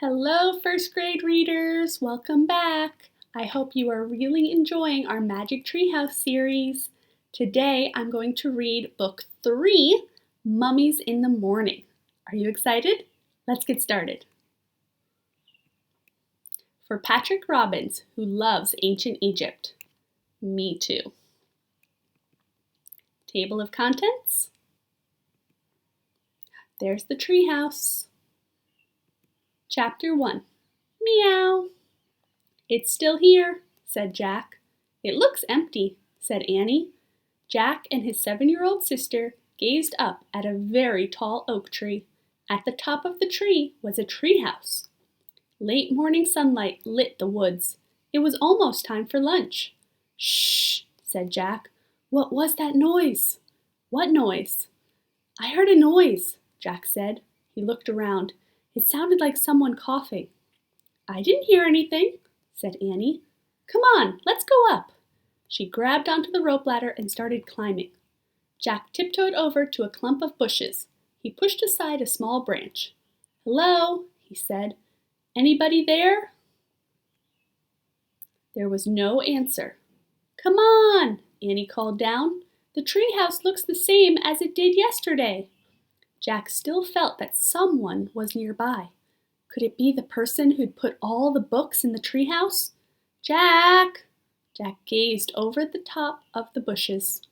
Hello, first grade readers. Welcome back. I hope you are really enjoying our Magic Treehouse series. Today I'm going to read Book 3, Mummies in the Morning. Are you excited? Let's get started. For Patrick Robbins, who loves ancient Egypt. Me too. Table of contents. There's the treehouse. Chapter 1. Meow. It's still here, said Jack. It looks empty, said Annie. Jack and his 7-year-old sister gazed up at a very tall oak tree. At the top of the tree was a treehouse. Late morning sunlight lit the woods. It was almost time for lunch. Shh, said Jack. What was that noise? What noise? I heard a noise, Jack said. He looked around. It sounded like someone coughing. I didn't hear anything, said Annie. Come on, let's go up. She grabbed onto the rope ladder and started climbing. Jack tiptoed over to a clump of bushes. He pushed aside a small branch. Hello, he said. Anybody there? There was no answer. Come on, Annie called down. The treehouse looks the same as it did yesterday. Jack still felt that someone was nearby. Could it be the person who'd put all the books in the treehouse? Jack! Jack gazed over the top of the bushes.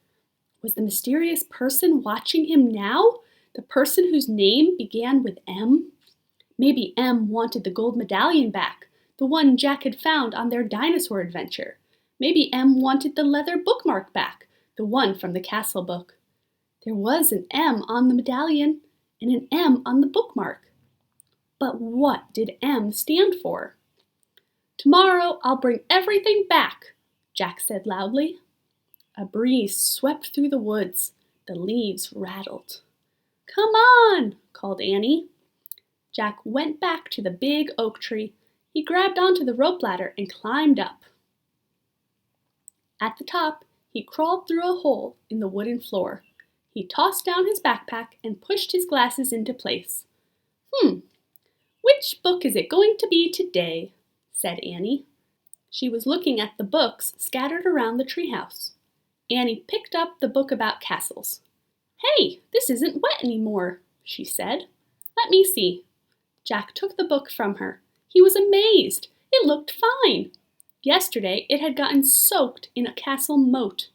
Was the mysterious person watching him now? The person whose name began with M? Maybe M wanted the gold medallion back, the one Jack had found on their dinosaur adventure. Maybe M wanted the leather bookmark back, the one from the castle book. There was an M on the medallion and an M on the bookmark. But what did M stand for? Tomorrow I'll bring everything back, Jack said loudly. A breeze swept through the woods. The leaves rattled. Come on, called Annie. Jack went back to the big oak tree. He grabbed onto the rope ladder and climbed up. At the top, he crawled through a hole in the wooden floor. He tossed down his backpack and pushed his glasses into place. Which book is it going to be today? Said Annie. She was looking at the books scattered around the treehouse. Annie picked up the book about castles. Hey, this isn't wet anymore, she said. Let me see. Jack took the book from her. He was amazed. It looked fine. Yesterday it had gotten soaked in a castle moat.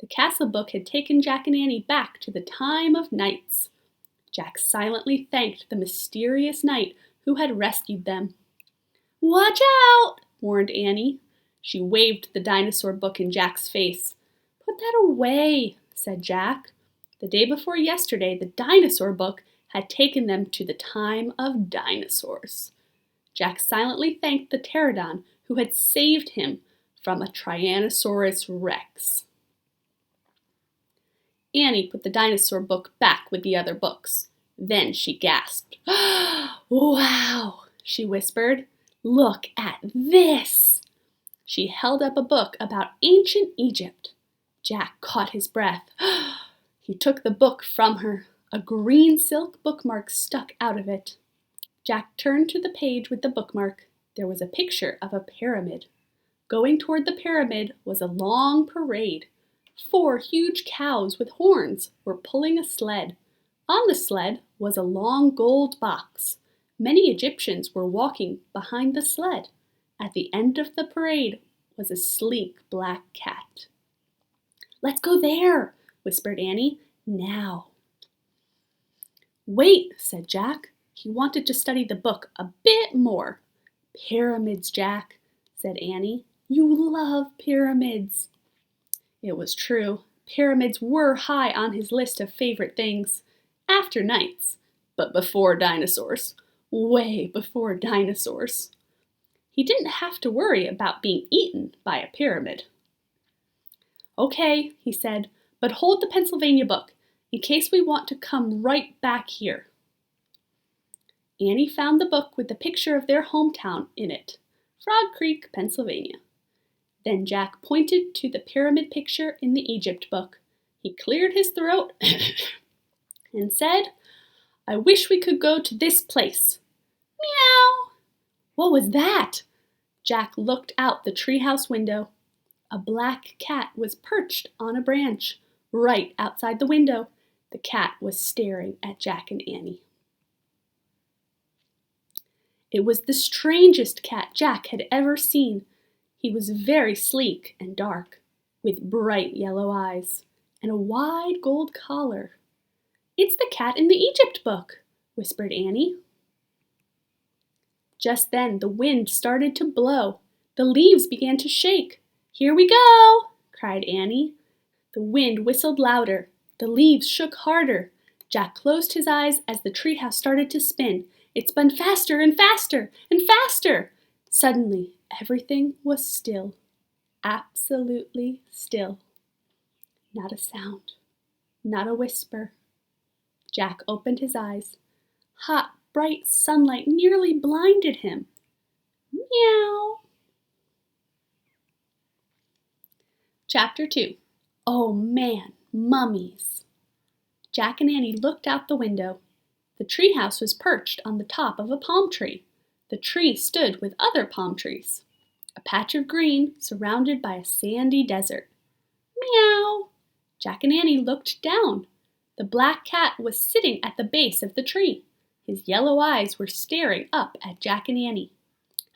The castle book had taken Jack and Annie back to the time of knights. Jack silently thanked the mysterious knight who had rescued them. Watch out, warned Annie. She waved the dinosaur book in Jack's face. Put that away, said Jack. The day before yesterday, the dinosaur book had taken them to the time of dinosaurs. Jack silently thanked the pterodon who had saved him from a Tyrannosaurus Rex. Annie put the dinosaur book back with the other books. Then she gasped. Wow, she whispered. Look at this. She held up a book about ancient Egypt. Jack caught his breath. He took the book from her. A green silk bookmark stuck out of it. Jack turned to the page with the bookmark. There was a picture of a pyramid. Going toward the pyramid was a long parade. 4 huge cows with horns were pulling a sled. On the sled was a long gold box. Many Egyptians were walking behind the sled. At the end of the parade was a sleek black cat. Let's go there, whispered Annie. Now. Wait, said Jack. He wanted to study the book a bit more. Pyramids, Jack, said Annie. You love pyramids. It was true. Pyramids were high on his list of favorite things. After knights, but before dinosaurs. Way before dinosaurs. He didn't have to worry about being eaten by a pyramid. Okay, he said, but hold the Pennsylvania book in case we want to come right back here. Annie found the book with the picture of their hometown in it, Frog Creek, Pennsylvania. Then Jack pointed to the pyramid picture in the Egypt book. He cleared his throat and said, I wish we could go to this place. Meow, What was that? Jack looked out the treehouse window. A black cat was perched on a branch, right outside the window. The cat was staring at Jack and Annie. It was the strangest cat Jack had ever seen. He was very sleek and dark, with bright yellow eyes and a wide gold collar. "It's the cat in the Egypt book," whispered Annie. Just then the wind started to blow. The leaves began to shake. "Here we go!" cried Annie. The wind whistled louder. The leaves shook harder. Jack closed his eyes as the treehouse started to spin. It spun faster and faster and faster. Suddenly, everything was still. Absolutely still. Not a sound. Not a whisper. Jack opened his eyes. Hot, bright sunlight nearly blinded him. Meow. Chapter 2. Oh man, mummies. Jack and Annie looked out the window. The treehouse was perched on the top of a palm tree. The tree stood with other palm trees. A patch of green surrounded by a sandy desert. Meow! Jack and Annie looked down. The black cat was sitting at the base of the tree. His yellow eyes were staring up at Jack and Annie.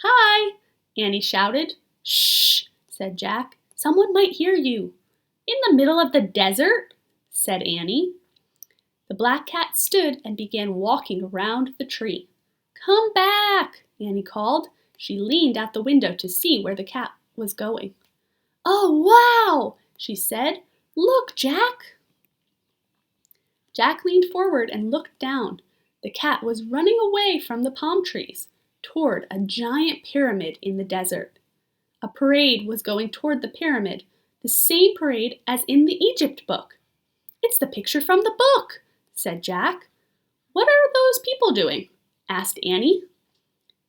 "Hi!" Annie shouted. "Shh!" said Jack. "Someone might hear you." "In the middle of the desert?" said Annie. The black cat stood and began walking around the tree. "Come back!" Annie called. She leaned out the window to see where the cat was going. "Oh, wow!" she said. "Look, Jack!" Jack leaned forward and looked down. The cat was running away from the palm trees toward a giant pyramid in the desert. A parade was going toward the pyramid, the same parade as in the Egypt book. "It's the picture from the book," said Jack. "What are those people doing?" asked Annie.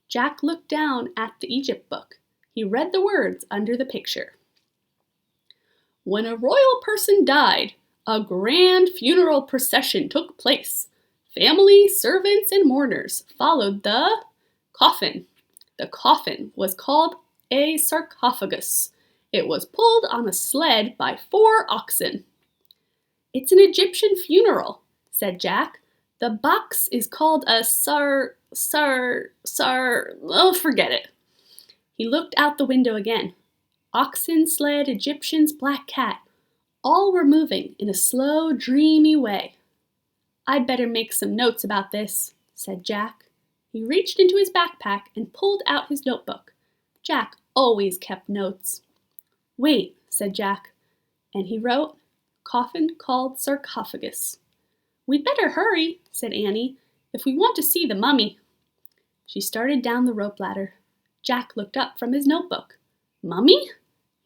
Jack looked down at the Egypt book. He read the words under the picture. "When a royal person died, a grand funeral procession took place. Family, servants, and mourners followed the coffin. The coffin was called a sarcophagus. It was pulled on a sled by 4 oxen." "It's an Egyptian funeral," said Jack. "The box is called a forget it." He looked out the window again. Oxen, sled, Egyptians, black cat, all were moving in a slow, dreamy way. "I'd better make some notes about this," said Jack. He reached into his backpack and pulled out his notebook. Jack always kept notes. "Wait," said Jack, and he wrote, "Coffin called sarcophagus." "We'd better hurry," said Annie, "if we want to see the mummy." She started down the rope ladder. Jack looked up from his notebook. "Mummy?"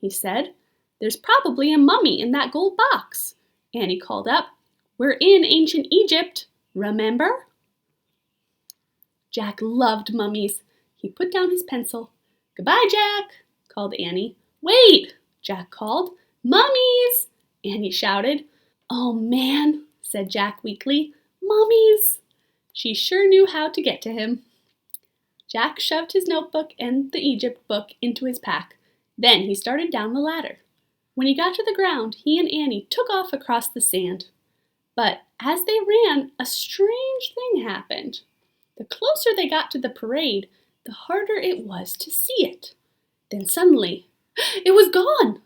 he said. "There's probably a mummy in that gold box." Annie called up. "We're in ancient Egypt, remember?" Jack loved mummies. He put down his pencil. "Goodbye, Jack," called Annie. "Wait," Jack called. "Mummies!" Annie shouted. "Oh man," said Jack weakly. "Mummies!" She sure knew how to get to him. Jack shoved his notebook and the Egypt book into his pack. Then he started down the ladder. When he got to the ground, he and Annie took off across the sand. But as they ran, a strange thing happened. The closer they got to the parade, the harder it was to see it. Then suddenly, it was gone!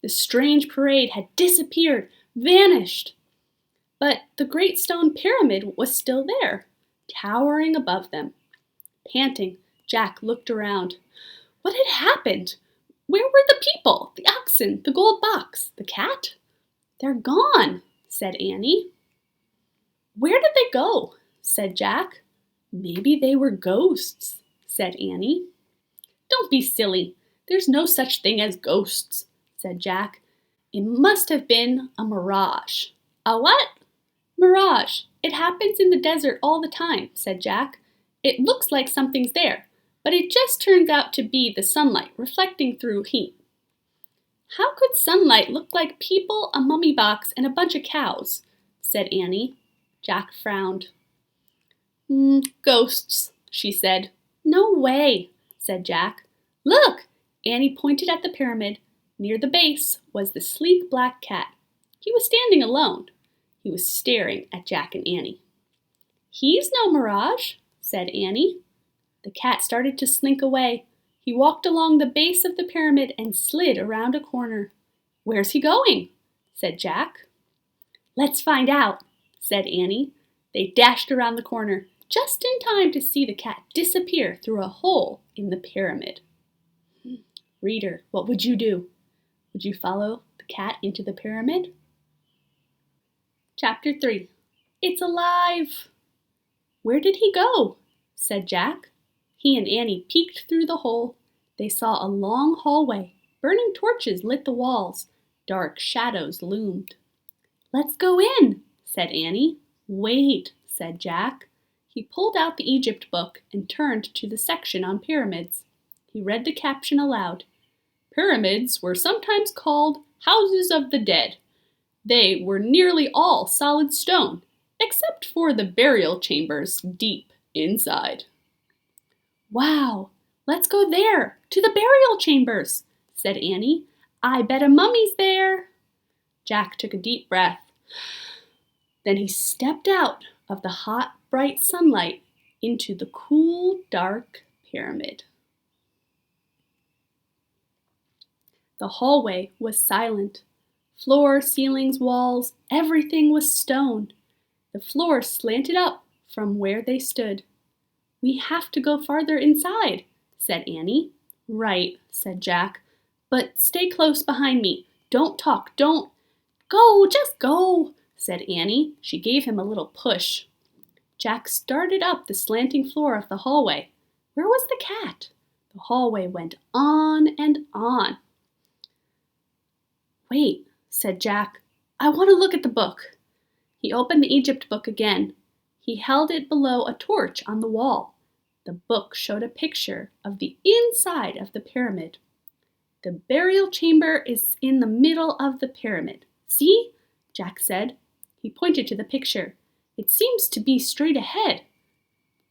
The strange parade had disappeared, vanished. But the great stone pyramid was still there, towering above them. Panting, Jack looked around. What had happened? Where were the people, the oxen, the gold box, the cat? "They're gone," said Annie. "Where did they go?" said Jack. "Maybe they were ghosts," said Annie. "Don't be silly. There's no such thing as ghosts," said Jack. "It must have been a mirage." "A what?" "Mirage. It happens in the desert all the time," said Jack. "It looks like something's there, but it just turns out to be the sunlight reflecting through heat." "How could sunlight look like people, a mummy box, and a bunch of cows?" said Annie. Jack frowned. "Ghosts," she said. No way, said Jack. Look! Annie pointed at the pyramid. Near the base was the sleek black cat. He was standing alone. He was staring at Jack and Annie. He's no mirage, said Annie. The cat started to slink away. He walked along the base of the pyramid and slid around a corner. Where's he going? Said Jack. Let's find out, said Annie. They dashed around the corner, just in time to see the cat disappear through a hole in the pyramid. Reader, what would you do? Would you follow the cat into the pyramid? Chapter 3. It's alive! Where did he go? Said Jack. He and Annie peeked through the hole. They saw a long hallway. Burning torches lit the walls. Dark shadows loomed. Let's go in, said Annie. Wait, said Jack. He pulled out the Egypt book and turned to the section on pyramids. He read the caption aloud. Pyramids were sometimes called houses of the dead. They were nearly all solid stone, except for the burial chambers deep inside. Wow, let's go there, to the burial chambers, said Annie. I bet a mummy's there. Jack took a deep breath. Then he stepped out of the hot, bright sunlight into the cool, dark pyramid. The hallway was silent. Floor, ceilings, walls, everything was stone. The floor slanted up from where they stood. We have to go farther inside, said Annie. Right, said Jack. But stay close behind me. Don't talk, don't. Go, just go, said Annie. She gave him a little push. Jack started up the slanting floor of the hallway. Where was the cat? The hallway went on and on. Wait, said Jack. I want to look at the book. He opened the Egypt book again. He held it below a torch on the wall. The book showed a picture of the inside of the pyramid. The burial chamber is in the middle of the pyramid. See? Jack said. He pointed to the picture. It seems to be straight ahead.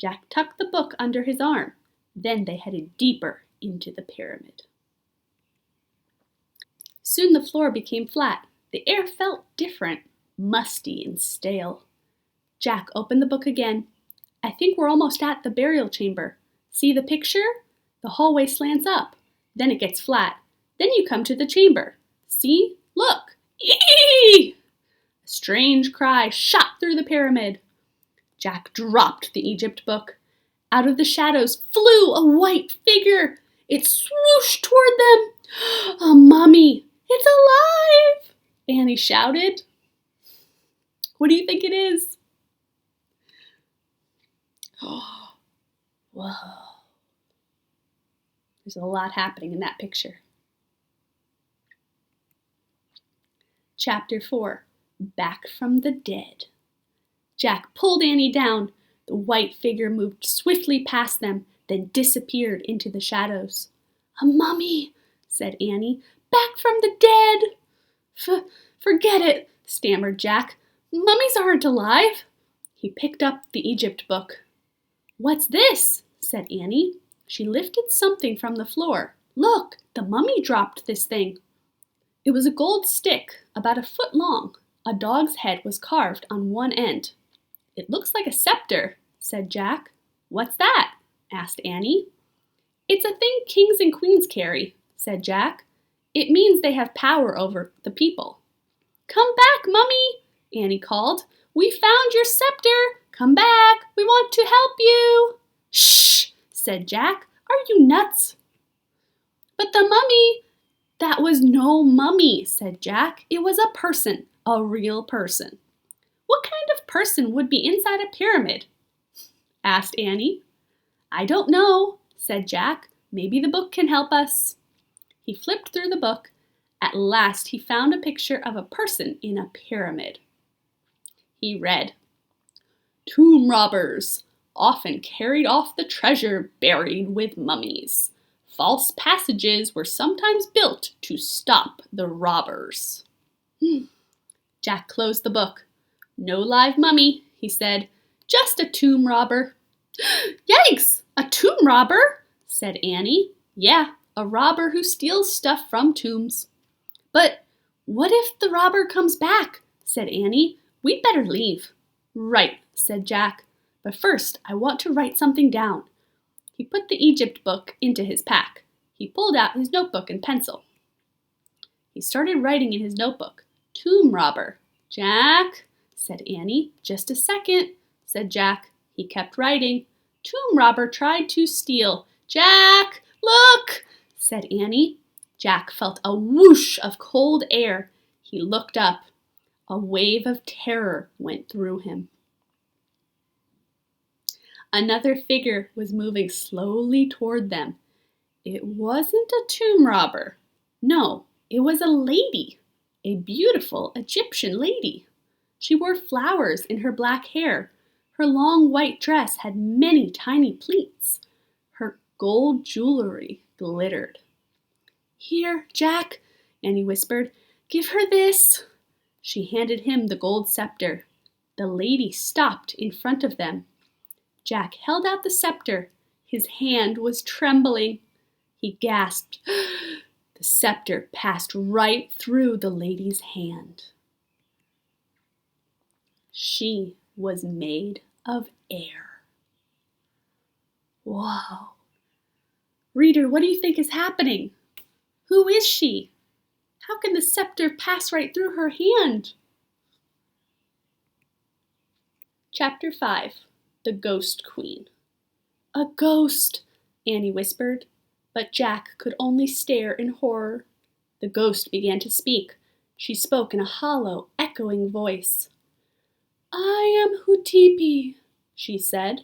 Jack tucked the book under his arm. Then they headed deeper into the pyramid. Soon the floor became flat. The air felt different, musty and stale. Jack opened the book again. I think we're almost at the burial chamber. See the picture? The hallway slants up. Then it gets flat. Then you come to the chamber. See? Look! Eee! A strange cry shot through the pyramid. Jack dropped the Egypt book. Out of the shadows flew a white figure. It swooshed toward them. A mummy! It's alive! Annie shouted. What do you think it is? Oh, whoa. There's a lot happening in that picture. Chapter 4. Back from the Dead. Jack pulled Annie down. The white figure moved swiftly past them, then disappeared into the shadows. A mummy, said Annie. Back from the dead. Forget it, stammered Jack. Mummies aren't alive. He picked up the Egypt book. What's this? Said Annie. She lifted something from the floor. Look, the mummy dropped this thing. It was a gold stick, about a foot long. A dog's head was carved on one end. It looks like a scepter, said Jack. What's that? Asked Annie. It's a thing kings and queens carry, said Jack. It means they have power over the people. Come back, Mummy, Annie called. We found your scepter. Come back. We want to help you. Shh, said Jack. Are you nuts? But the mummy. That was no mummy, said Jack. It was a person, a real person. What kind of person would be inside a pyramid? Asked Annie. I don't know, said Jack. Maybe the book can help us. He flipped through the book. At last he found a picture of a person in a pyramid. He read, Tomb robbers often carried off the treasure buried with mummies. False passages were sometimes built to stop the robbers. Jack closed the book. No live mummy, he said. Just a tomb robber. Yikes! A tomb robber, said Annie. Yeah, a robber who steals stuff from tombs. But what if the robber comes back, said Annie. We'd better leave. Right, said Jack. But first, I want to write something down. He put the Egypt book into his pack. He pulled out his notebook and pencil. He started writing in his notebook. Tomb robber. Jack, said Annie. Just a second, said Jack. He kept writing. Tomb robber tried to steal. Jack, look, said Annie. Jack felt a whoosh of cold air. He looked up. A wave of terror went through him. Another figure was moving slowly toward them. It wasn't a tomb robber. No, it was a lady, a beautiful Egyptian lady. She wore flowers in her black hair. Her long white dress had many tiny pleats. Her gold jewelry glittered. Here, Jack, Annie whispered. Give her this. She handed him the gold scepter. The lady stopped in front of them. Jack held out the scepter. His hand was trembling. He gasped. The scepter passed right through the lady's hand. She was made of air. Whoa. Reader, what do you think is happening? Who is she? How can the scepter pass right through her hand? Chapter 5. The Ghost Queen. A ghost, Annie whispered, but Jack could only stare in horror. The ghost began to speak. She spoke in a hollow, echoing voice. I am Hutipi, she said,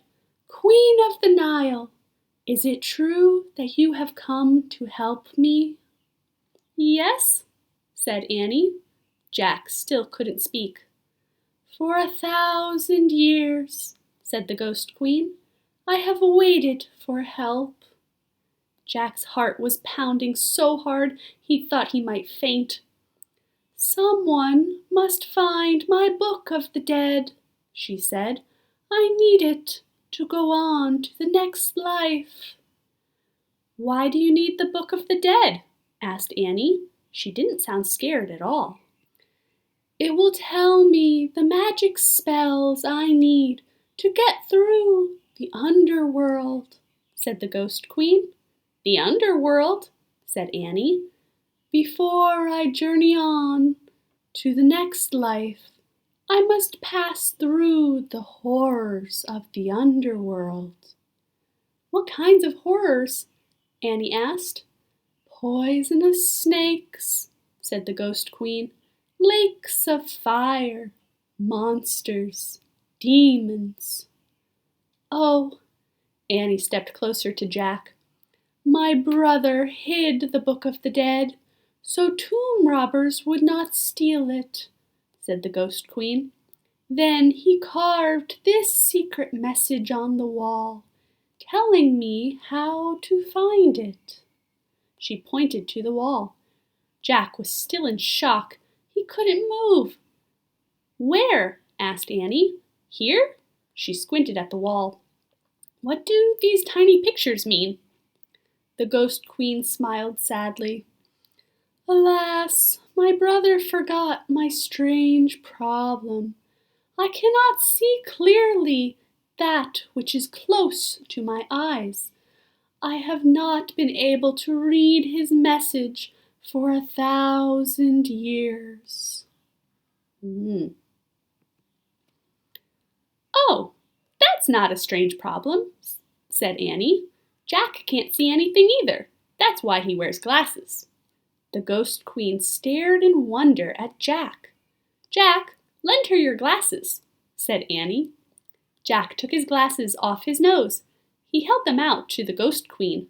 Queen of the Nile. Is it true that you have come to help me? Yes, said Annie. Jack still couldn't speak. For 1,000 years, said the Ghost Queen, I have waited for help. Jack's heart was pounding so hard he thought he might faint. Someone must find my Book of the Dead, she said. I need it to go on to the next life. Why do you need the Book of the Dead? Asked Annie. She didn't sound scared at all. It will tell me the magic spells I need to get through the underworld, said the Ghost Queen. The underworld, said Annie. Before I journey on to the next life, I must pass through the horrors of the underworld. What kinds of horrors? Annie asked. Poisonous snakes, said the Ghost Queen. Lakes of fire, monsters, demons. Oh, Annie stepped closer to Jack. My brother hid the Book of the Dead, so tomb robbers would not steal it, said the Ghost Queen. Then he carved this secret message on the wall, telling me how to find it. She pointed to the wall. Jack was still in shock. He couldn't move. Where? Asked Annie. Here? She squinted at the wall. What do these tiny pictures mean? The Ghost Queen smiled sadly. Alas, my brother forgot my strange problem. I cannot see clearly that which is close to my eyes. I have not been able to read his message for 1,000 years. Oh, that's not a strange problem, said Annie. Jack can't see anything either. That's why he wears glasses. The Ghost Queen stared in wonder at Jack. Jack, lend her your glasses, said Annie. Jack took his glasses off his nose. He held them out to the Ghost Queen.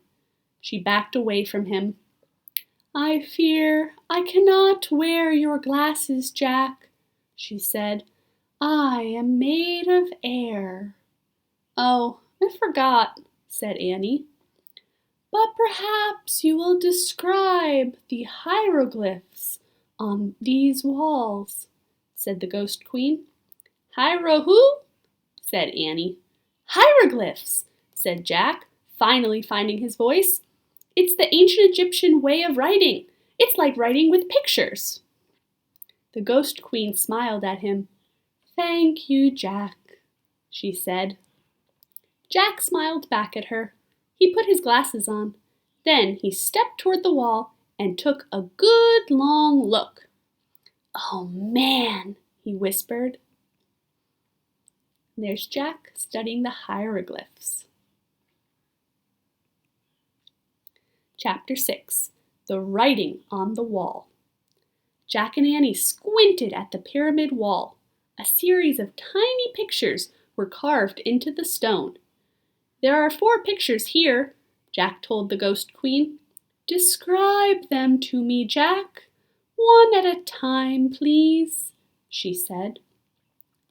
She backed away from him. I fear I cannot wear your glasses, Jack, she said. I am made of air. Oh, I forgot, said Annie. But perhaps you will describe the hieroglyphs on these walls, said the Ghost Queen. Hiero who? Said Annie. Hieroglyphs, said Jack. finally finding his voice. "It's the ancient Egyptian way of writing. It's like writing with pictures." The Ghost Queen smiled at him. "Thank you, Jack," she said. Jack smiled back at her. He put his glasses on. Then he stepped toward the wall and took a good long look. "Oh, man," he whispered. There's Jack studying the hieroglyphs. Chapter 6. The Writing on the Wall. Jack and Annie squinted at the pyramid wall. A series of tiny pictures were carved into the stone. "There are 4 pictures here," Jack told the Ghost Queen. "Describe them to me, Jack. One at a time, please," she said.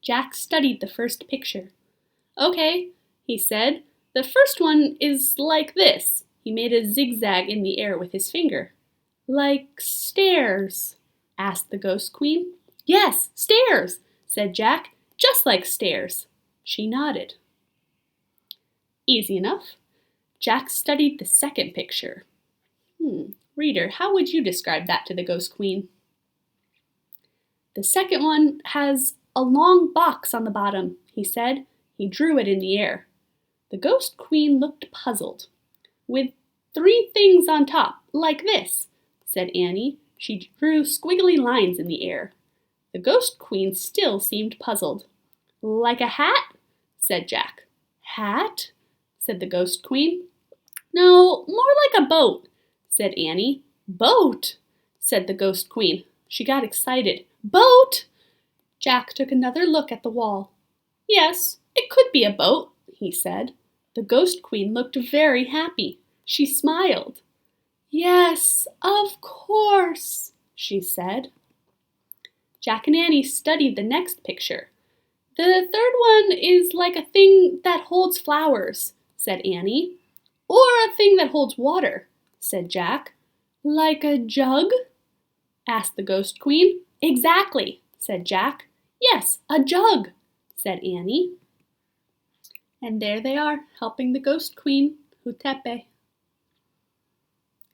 Jack studied the first picture. "Okay," he said. "The first one is like this." He made a zigzag in the air with his finger. "Like stairs?" asked the Ghost Queen. "Yes, stairs," said Jack. "Just like stairs." She nodded. Easy enough. Jack studied the second picture. Reader, how would you describe that to the Ghost Queen? "The second one has a long box on the bottom," he said. He drew it in the air. The Ghost Queen looked puzzled. "With 3 things on top, like this," said Annie. She drew squiggly lines in the air. The Ghost Queen still seemed puzzled. "Like a hat?" said Jack. "Hat?" said the Ghost Queen. "No, more like a boat," said Annie. "Boat?" said the Ghost Queen. She got excited. "Boat?" Jack took another look at the wall. "Yes, it could be a boat," he said. The Ghost Queen looked very happy. She smiled. "Yes, of course," she said. Jack and Annie studied the next picture. "The third one is like a thing that holds flowers," said Annie. "Or a thing that holds water," said Jack. "Like a jug?" asked the Ghost Queen. "Exactly," said Jack. "Yes, a jug," said Annie. And there they are, helping the Ghost Queen, Hutepe.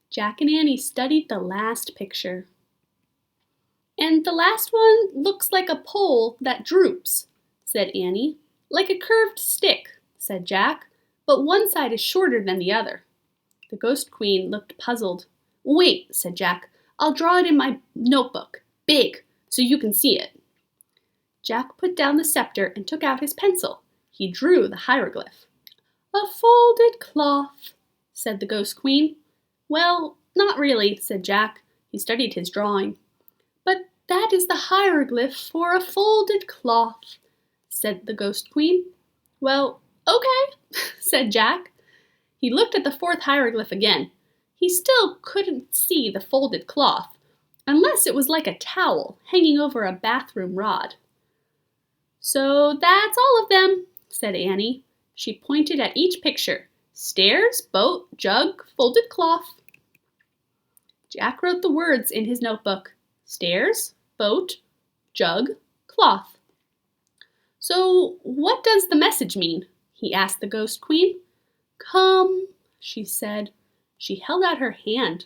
Jack and Annie studied the last picture. "And the last one looks like a pole that droops," said Annie. "Like a curved stick," said Jack, "but one side is shorter than the other." The Ghost Queen looked puzzled. "Wait," said Jack. "I'll draw it in my notebook, big, so you can see it." Jack put down the scepter and took out his pencil. He drew the hieroglyph. "A folded cloth," said the Ghost Queen. "Well, not really," said Jack. He studied his drawing. "But that is the hieroglyph for a folded cloth," said the Ghost Queen. "Well, okay," said Jack. He looked at the 4th hieroglyph again. He still couldn't see the folded cloth, unless it was like a towel hanging over a bathroom rod. "So that's all of them," said Annie. She pointed at each picture. "Stairs, boat, jug, folded cloth." Jack wrote the words in his notebook. Stairs, boat, jug, cloth. "So what does the message mean?" he asked the Ghost Queen. "Come," she said. She held out her hand.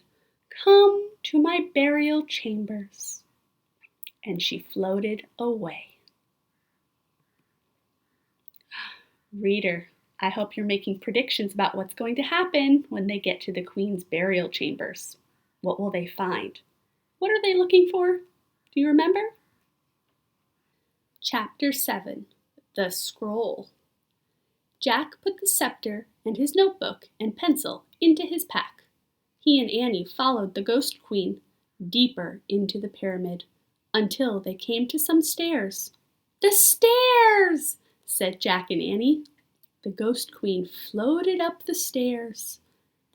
"Come to my burial chambers." And she floated away. Reader, I hope you're making predictions about what's going to happen when they get to the Queen's burial chambers. What will they find? What are they looking for? Do you remember? Chapter 7. The Scroll. Jack put the scepter and his notebook and pencil into his pack. He and Annie followed the Ghost Queen deeper into the pyramid until they came to some stairs. "The stairs!" said Jack and Annie. The Ghost Queen floated up the stairs.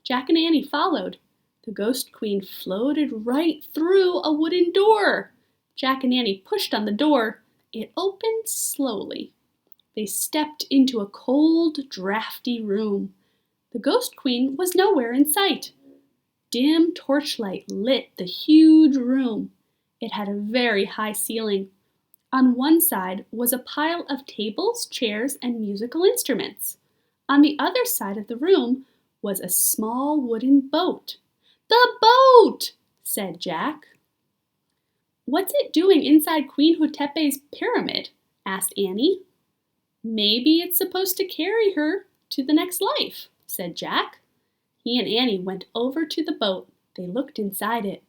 Jack and Annie followed. The Ghost Queen floated right through a wooden door. Jack and Annie pushed on the door. It opened slowly. They stepped into a cold, drafty room. The Ghost Queen was nowhere in sight. Dim torchlight lit the huge room. It had a very high ceiling. On one side was a pile of tables, chairs, and musical instruments. On the other side of the room was a small wooden boat. "The boat!" said Jack. "What's it doing inside Queen Hotepe's pyramid?" asked Annie. "Maybe it's supposed to carry her to the next life," said Jack. He and Annie went over to the boat. They looked inside it.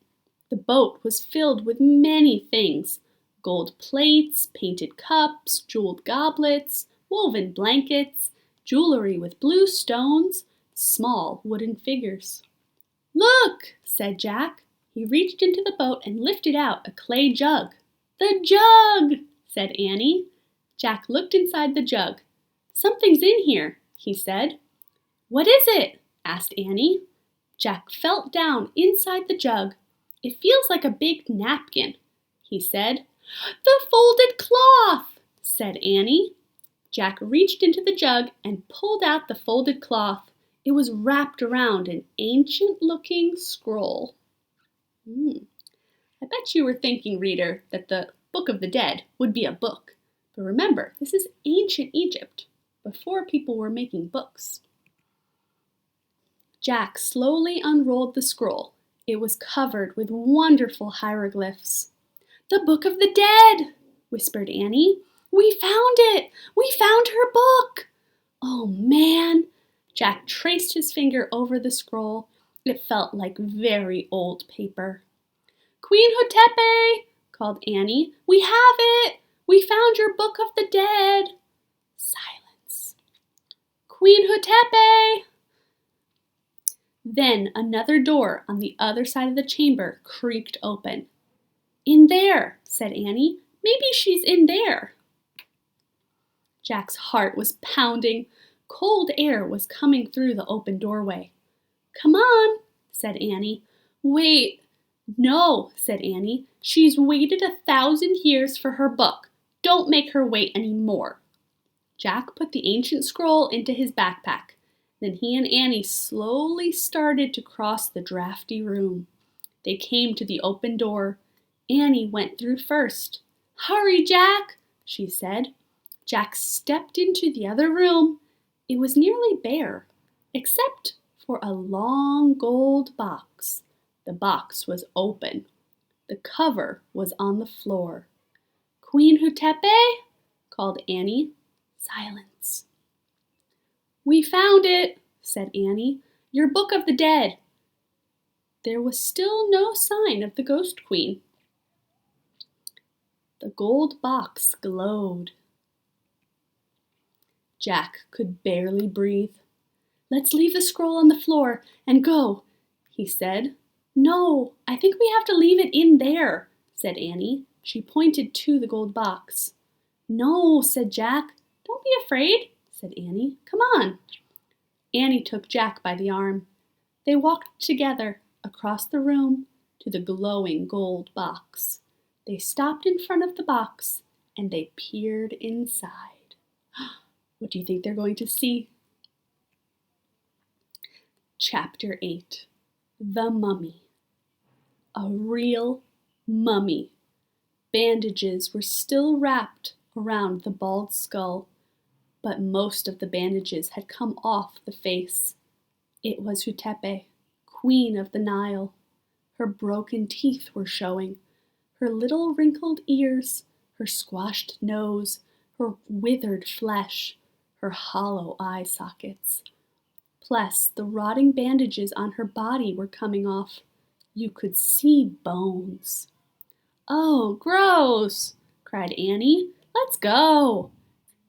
The boat was filled with many things: gold plates, painted cups, jeweled goblets, woven blankets, jewelry with blue stones, small wooden figures. "Look!" said Jack. He reached into the boat and lifted out a clay jug. "The jug!" said Annie. Jack looked inside the jug. "Something's in here," he said. "What is it?" asked Annie. Jack felt down inside the jug. "It feels like a big napkin," he said. "The folded cloth!" said Annie. Jack reached into the jug and pulled out the folded cloth. It was wrapped around an ancient-looking scroll. I bet you were thinking, reader, that the Book of the Dead would be a book. But remember, this is ancient Egypt, before people were making books. Jack slowly unrolled the scroll. It was covered with wonderful hieroglyphs. "The Book of the Dead!" whispered Annie. "We found it! We found her book!" "Oh, man!" Jack traced his finger over the scroll. It felt like very old paper. "Queen Hotepe!" called Annie. "We have it! We found your Book of the Dead!" Silence. "Queen Hotepe!" Then another door on the other side of the chamber creaked open. "In there," said Annie. "Maybe she's in there." Jack's heart was pounding. Cold air was coming through the open doorway. "Come on," said Annie. "Wait." "No," said Annie. "She's waited 1,000 years for her book. Don't make her wait any more." Jack put the ancient scroll into his backpack. Then he and Annie slowly started to cross the drafty room. They came to the open door. Annie went through first. "Hurry, Jack," she said. Jack stepped into the other room. It was nearly bare, except for a long gold box. The box was open. The cover was on the floor. "Queen Hotepe?" called Annie. Silence. "We found it," said Annie. "Your Book of the Dead." There was still no sign of the Ghost Queen. The gold box glowed. Jack could barely breathe. "Let's leave the scroll on the floor and go," he said. "No, I think we have to leave it in there," said Annie. She pointed to the gold box. "No," said Jack. "Don't be afraid," said Annie. "Come on." Annie took Jack by the arm. They walked together across the room to the glowing gold box. They stopped in front of the box and they peered inside. What do you think they're going to see? Chapter 8. The Mummy. A real mummy. Bandages were still wrapped around the bald skull, but most of the bandages had come off the face. It was Hotepe, Queen of the Nile. Her broken teeth were showing, her little wrinkled ears, her squashed nose, her withered flesh, her hollow eye sockets. Plus, the rotting bandages on her body were coming off. You could see bones. "Oh, gross!" cried Annie. "Let's go."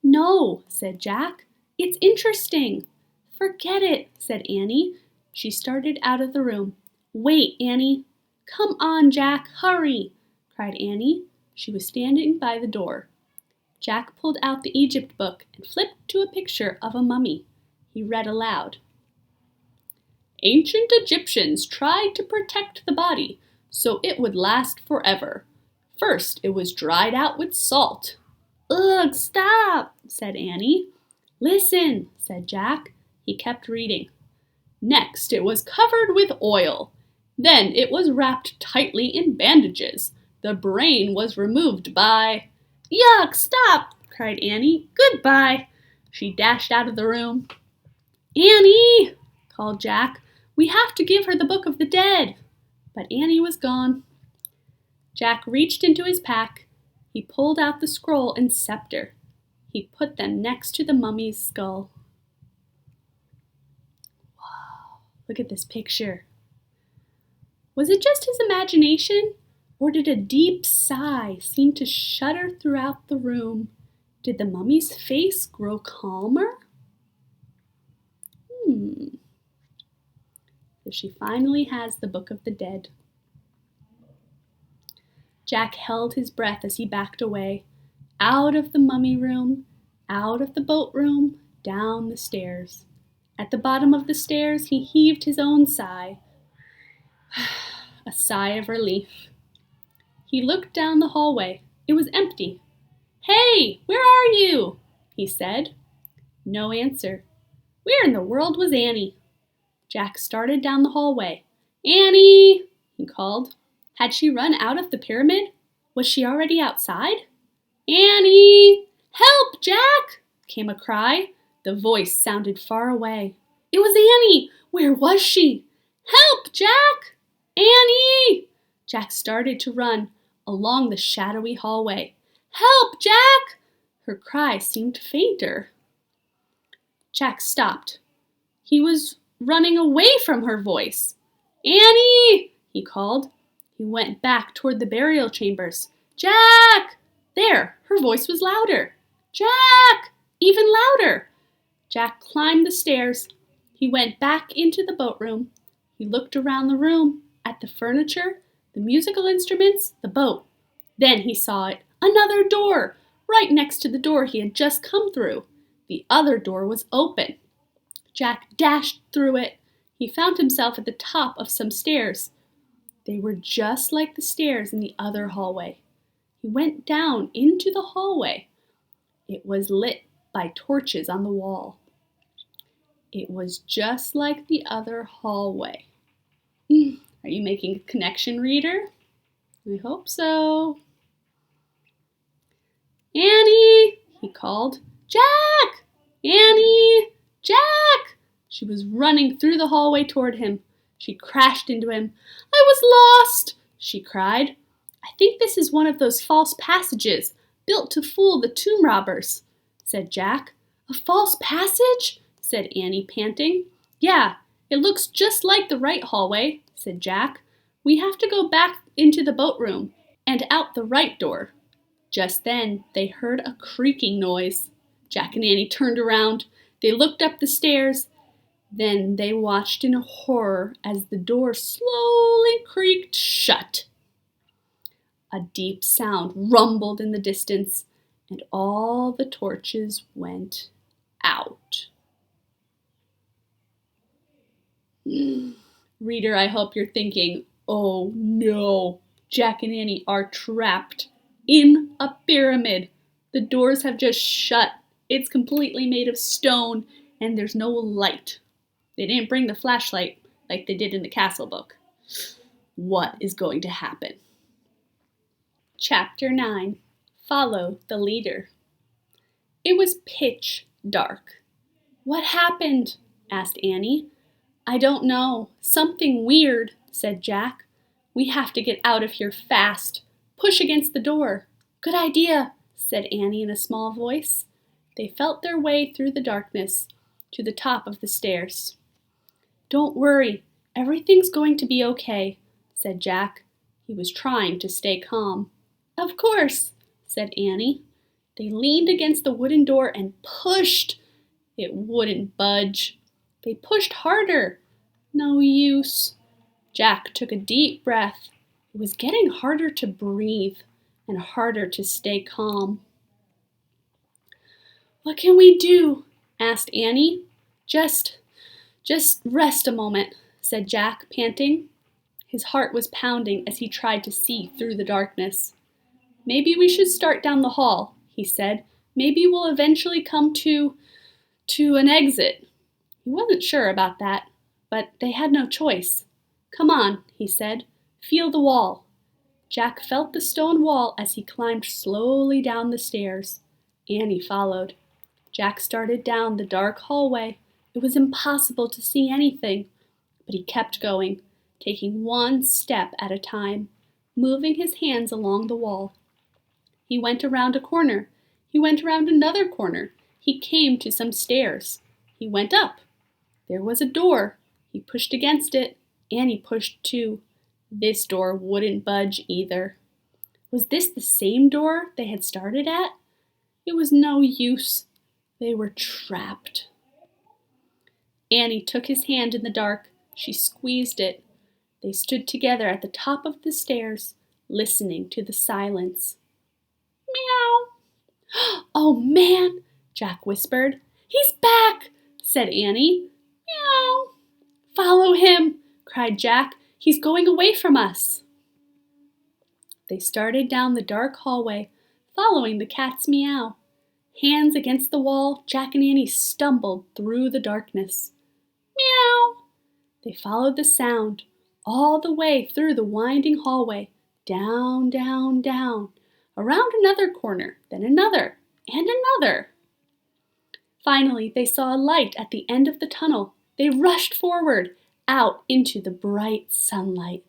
"No," said Jack. "It's interesting." "Forget it," said Annie. She started out of the room. "Wait, Annie." "Come on, Jack, hurry," cried Annie. She was standing by the door. Jack pulled out the Egypt book and flipped to a picture of a mummy. He read aloud. "Ancient Egyptians tried to protect the body so it would last forever. First, it was dried out with salt." "Ugh, stop," said Annie. "Listen," said Jack. He kept reading. "Next, it was covered with oil. Then it was wrapped tightly in bandages. The brain was removed by—" "Yuck, stop," cried Annie. "Goodbye." She dashed out of the room. "Annie!" called Jack. "We have to give her the Book of the Dead." But Annie was gone. Jack reached into his pack. He pulled out the scroll and scepter. He put them next to the mummy's skull. Wow, look at this picture. Was it just his imagination, or did a deep sigh seem to shudder throughout the room? Did the mummy's face grow calmer? So she finally has the Book of the Dead. Jack held his breath as he backed away, out of the mummy room, out of the boat room, down the stairs. At the bottom of the stairs, he heaved his own sigh, a sigh of relief. He looked down the hallway. It was empty. "Hey, where are you?" he said. No answer. Where in the world was Annie? Jack started down the hallway. "Annie!" he called. Had she run out of the pyramid? Was she already outside? "Annie! Help, Jack!" came a cry. The voice sounded far away. It was Annie! Where was she? "Help, Jack! Annie!" Jack started to run along the shadowy hallway. "Help, Jack!" Her cry seemed fainter. Jack stopped. He was running away from her voice. "Annie!" he called. He went back toward the burial chambers. "Jack!" There, her voice was louder. "Jack!" Even louder. Jack climbed the stairs. He went back into the boat room. He looked around the room, at the furniture, the musical instruments, the boat. Then he saw it. Another door, right next to the door he had just come through. The other door was open. Jack dashed through it. He found himself at the top of some stairs. They were just like the stairs in the other hallway. He went down into the hallway. It was lit by torches on the wall. It was just like the other hallway. Are you making a connection, reader? I hope so. "Annie!" he called. "Jack! Annie! Jack!" She was running through the hallway toward him. She crashed into him. "I was lost!" she cried. "I think this is one of those false passages built to fool the tomb robbers," said Jack. "A false passage?" said Annie, panting. "Yeah, it looks just like the right hallway," said Jack. "We have to go back into the boat room and out the right door." Just then, they heard a creaking noise. Jack and Annie turned around. They looked up the stairs. Then they watched in horror as the door slowly creaked shut. A deep sound rumbled in the distance, and all the torches went out. Reader, I hope you're thinking, "Oh no, Jack and Annie are trapped in a pyramid. The doors have just shut. It's completely made of stone, and there's no light. They didn't bring the flashlight like they did in the castle book. What is going to happen?" Chapter 9. Follow the Leader. It was pitch dark. "What happened?" asked Annie. "I don't know. Something weird," said Jack. "We have to get out of here fast. Push against the door." "Good idea," said Annie in a small voice. They felt their way through the darkness to the top of the stairs. "Don't worry, everything's going to be okay," said Jack. He was trying to stay calm. "Of course," said Annie. They leaned against the wooden door and pushed. It wouldn't budge. They pushed harder. No use. Jack took a deep breath. It was getting harder to breathe and harder to stay calm. "What can we do?" asked Annie. Just rest a moment," said Jack, panting. His heart was pounding as he tried to see through the darkness. "Maybe we should start down the hall," he said. "Maybe we'll eventually come to an exit." He wasn't sure about that, but they had no choice. "Come on," he said. "Feel the wall." Jack felt the stone wall as he climbed slowly down the stairs. Annie followed. Jack started down the dark hallway. It was impossible to see anything, but he kept going, taking one step at a time, moving his hands along the wall. He went around a corner. He went around another corner. He came to some stairs. He went up. There was a door. He pushed against it. Annie pushed too. This door wouldn't budge either. Was this the same door they had started at? It was no use. They were trapped. Annie took his hand in the dark. She squeezed it. They stood together at the top of the stairs, listening to the silence. Meow. Oh, man, Jack whispered. He's back, said Annie. Meow. Follow him, cried Jack. He's going away from us. They started down the dark hallway, following the cat's meow. Hands against the wall, Jack and Annie stumbled through the darkness. Meow. They followed the sound all the way through the winding hallway, down, down, down, around another corner, then another, and another. Finally, they saw a light at the end of the tunnel. They rushed forward, out into the bright sunlight.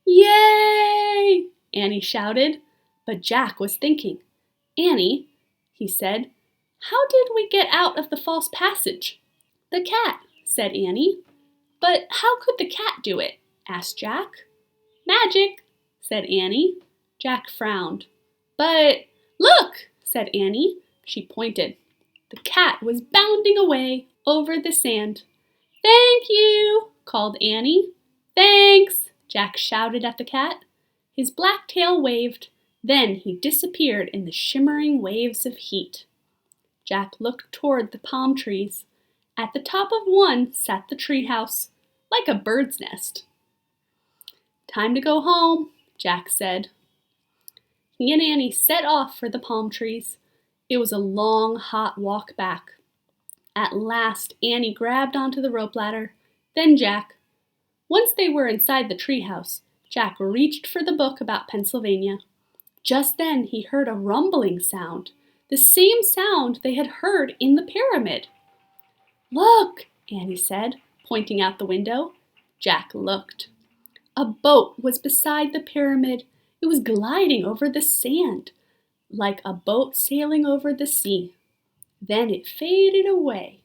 Yay! Annie shouted, but Jack was thinking. Annie, he said, how did we get out of the false passage? The cat, said Annie. But how could the cat do it? Asked Jack. Magic, said Annie. Jack frowned. But look, said Annie. She pointed. The cat was bounding away over the sand. Thank you, called Annie. Thanks, Jack shouted at the cat. His black tail waved. Then he disappeared in the shimmering waves of heat. Jack looked toward the palm trees. At the top of one sat the treehouse, like a bird's nest. Time to go home, Jack said. He and Annie set off for the palm trees. It was a long, hot walk back. At last, Annie grabbed onto the rope ladder, then Jack. Once they were inside the treehouse, Jack reached for the book about Pennsylvania. Just then he heard a rumbling sound, the same sound they had heard in the pyramid. Look, Annie said, pointing out the window. Jack looked. A boat was beside the pyramid. It was gliding over the sand, like a boat sailing over the sea. Then it faded away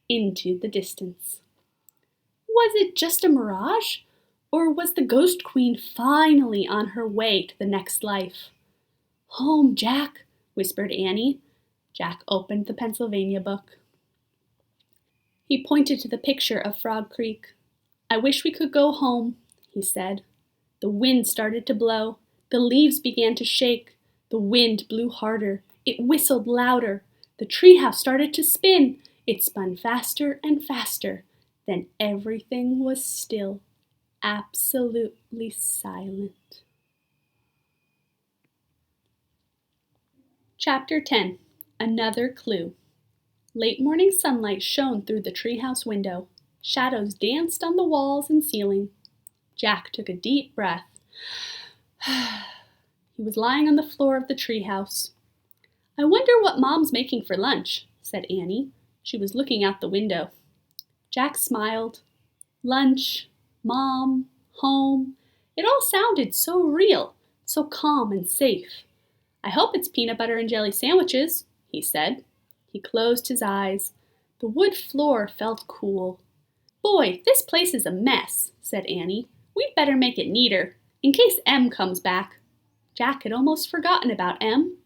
into the distance. Was it just a mirage? Or was the Ghost Queen finally on her way to the next life? Home, Jack, whispered Annie. Jack opened the Pennsylvania book. He pointed to the picture of Frog Creek. I wish we could go home, he said. The wind started to blow. The leaves began to shake. The wind blew harder. It whistled louder. The treehouse started to spin. It spun faster and faster. Then everything was still, absolutely silent. Chapter 10. Another Clue. Late morning sunlight shone through the treehouse window. Shadows danced on the walls and ceiling. Jack took a deep breath. He was lying on the floor of the treehouse. I wonder what Mom's making for lunch, said Annie. She was looking out the window. Jack smiled. Lunch, Mom, home. It all sounded so real, so calm and safe. I hope it's peanut butter and jelly sandwiches, he said. He closed his eyes. The wood floor felt cool. Boy, this place is a mess, said Annie. We'd better make it neater, in case Em comes back. Jack had almost forgotten about Em.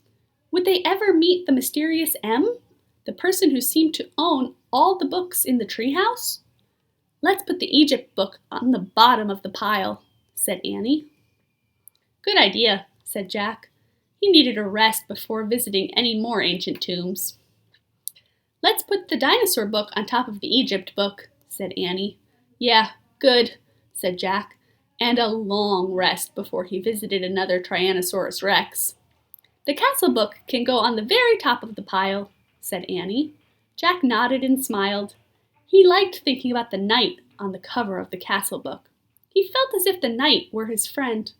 Would they ever meet the mysterious Em? The person who seemed to own all the books in the treehouse? Let's put the Egypt book on the bottom of the pile, said Annie. Good idea, said Jack. He needed a rest before visiting any more ancient tombs. Let's put the dinosaur book on top of the Egypt book, said Annie. Yeah, good, said Jack, and a long rest before he visited another Tyrannosaurus Rex. The castle book can go on the very top of the pile, said Annie. Jack nodded and smiled. He liked thinking about the knight on the cover of the castle book. He felt as if the knight were his friend.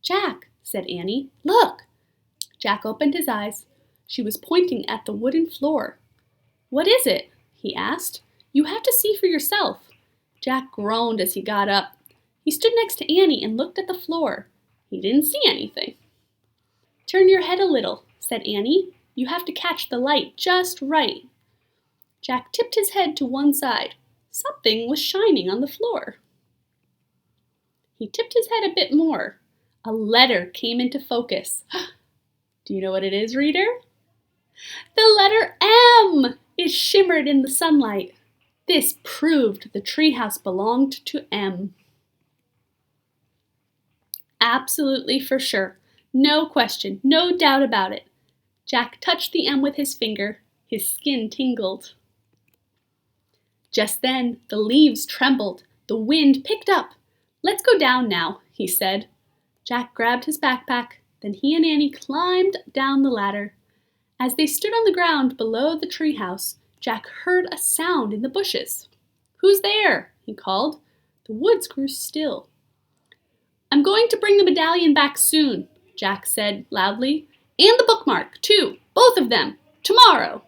Jack, said Annie, look. Jack opened his eyes. She was pointing at the wooden floor. What is it? He asked. You have to see for yourself." Jack groaned as he got up. He stood next to Annie and looked at the floor. He didn't see anything. "Turn your head a little," said Annie. "You have to catch the light just right." Jack tipped his head to one side. Something was shining on the floor. He tipped his head a bit more. A letter came into focus. Do you know what it is, reader? The letter M! It shimmered in the sunlight. This proved the treehouse belonged to M. Absolutely for sure. No question, no doubt about it. Jack touched the M with his finger. His skin tingled. Just then, the leaves trembled. The wind picked up. "Let's go down now," he said. Jack grabbed his backpack. Then he and Annie climbed down the ladder. As they stood on the ground below the treehouse, Jack heard a sound in the bushes. "Who's there?" he called. The woods grew still. "I'm going to bring the medallion back soon," Jack said loudly. "And the bookmark, too. Both of them. Tomorrow."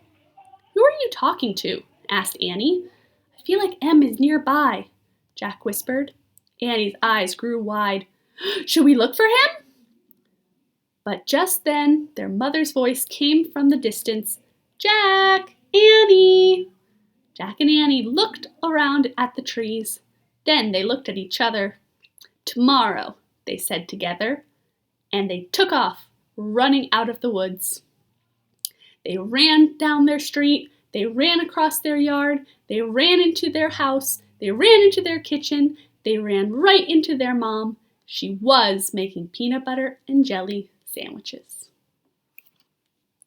"Who are you talking to?" asked Annie. "I feel like M is nearby," Jack whispered. Annie's eyes grew wide. "Should we look for him?" But just then, their mother's voice came from the distance. "Jack! Annie!" Jack and Annie looked around at the trees. Then they looked at each other. "Tomorrow," they said together, and they took off, running out of the woods. They ran down their street, they ran across their yard, they ran into their house, they ran into their kitchen, they ran right into their mom. She was making peanut butter and jelly sandwiches.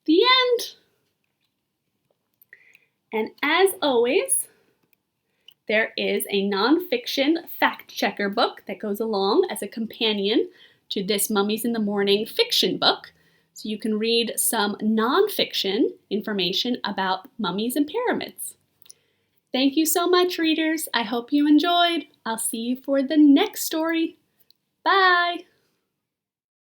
The end. And as always, there is a nonfiction fact checker book that goes along as a companion to this Mummies in the Morning fiction book. So you can read some nonfiction information about mummies and pyramids. Thank you so much, readers. I hope you enjoyed. I'll see you for the next story. Bye.